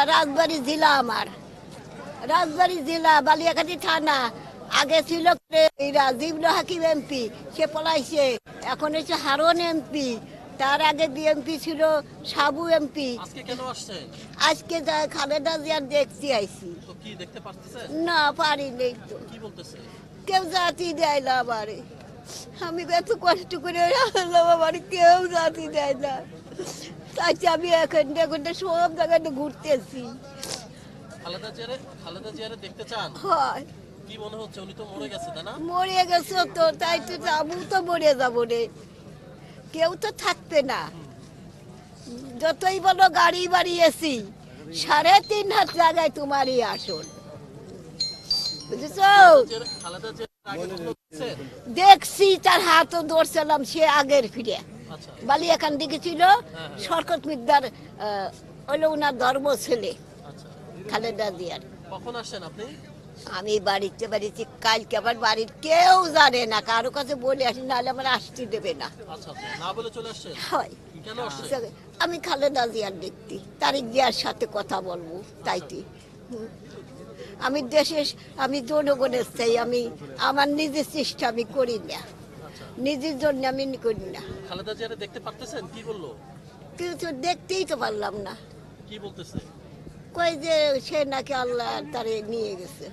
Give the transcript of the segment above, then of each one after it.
রাজবাড়ী জেলা আমার, রাজবাড়ী জেলা বালিয়াকাটি থানা। আগে ছিল জিবল হাকিম এমপি, সে পলাইছে। এখন হচ্ছে হারুন এমপি। তার আগে বিএমপি ছিল সাবু এমপি। আজকে কেন আসছেন? আজকে খালেদা জিয়ার দেখছি আইছি। তো কি দেখতে পারতেছেন? না পারি নেই তো। কি বলতেছে? কেউ জাতি দেয় না আমারে। আমি এত কষ্ট করে আসলাম, আমার কেউ জাতি দেয় না। তাই আমি এখন সব জায়গায় ঘুরতেছি। খালেদা জিয়ারে দেখতে চান? হয় কি মনে হচ্ছে? উনি তো মরে গেছে, তাই না? মরে গেছো তো, তাই তো যাবো, তো মরে যাবো রে। কেউ তো থাকবে না। যতই বলো গাড়ি বাড়ি এসি, 3.5 হাত জায়গায় তোমারই আসল, বুঝেছো? খালেদা জিয়ার আগে কখনো দেখছেন? দেখছি, তার হাতও ধরছিলাম, সে আগের ফিরে আচ্ছা। বালিয়াখান দিকে ছিল। শরকত মিদ্দার হলো ওনার ধর্ম ছেলে আচ্ছা। খালেদা জিয়ার। কখন আসছেন আপনি? আমি বাড়িতে কালকে, আবার বাড়ির কেউ জানে না, কারো কাছে বলে আসি, নাহলে আমার আসতে দেবে না। আচ্ছা আচ্ছা, না বলে চলে আসছেন? হয়। কেন আসছেন? আমি খালেদা জিয়ার দেখতে, তারিক জিয়ার সাথে কথা বলবো, তাইতে। আমি দেশের, আমি জনগণের চাই। আমি আমার নিজের চেষ্টা আমি করি না, নিজের জন্য আমি করি না। খালেদা জিয়ারে দেখতে পারতেছেন? কি বললো? কিন্তু দেখতেই তো পারলাম না। কি বলতেছে? কই যে সে নাকি আল্লাহ তারে নিয়ে গেছে,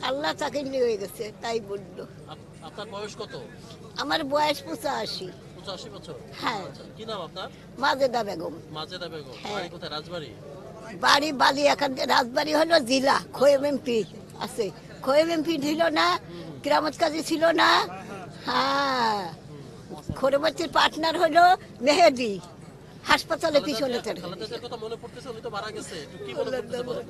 আল্লাহ তাকে নিয়ে গেছে, তাই বললো। আপনার বয়স কত? আমার বয়স 85। 85 বছর? হ্যাঁ। আচ্ছা, কি নাম আপনার? মাজেদা বেগম। মাজেদা বেগম। হ্যাঁ। বাড়ি কোথায়? রাজবাড়ী? বাড়ি বালিয়াখান। রাজবাড়ি হলো জেলা। খোয়েম এমপি আছে, খোয়েম এমপি ছিল না, কেরামত কাজী ছিল না। হ্যাঁ, খোরবতির পার্টনার হলো মেহেদি, হাসপাতালে পিছনে। খালেদা জিয়ার কথা মনে পড়তেছে? উনি তো মারা গেছে, একটু কি মনে পড়তেছে বলেন?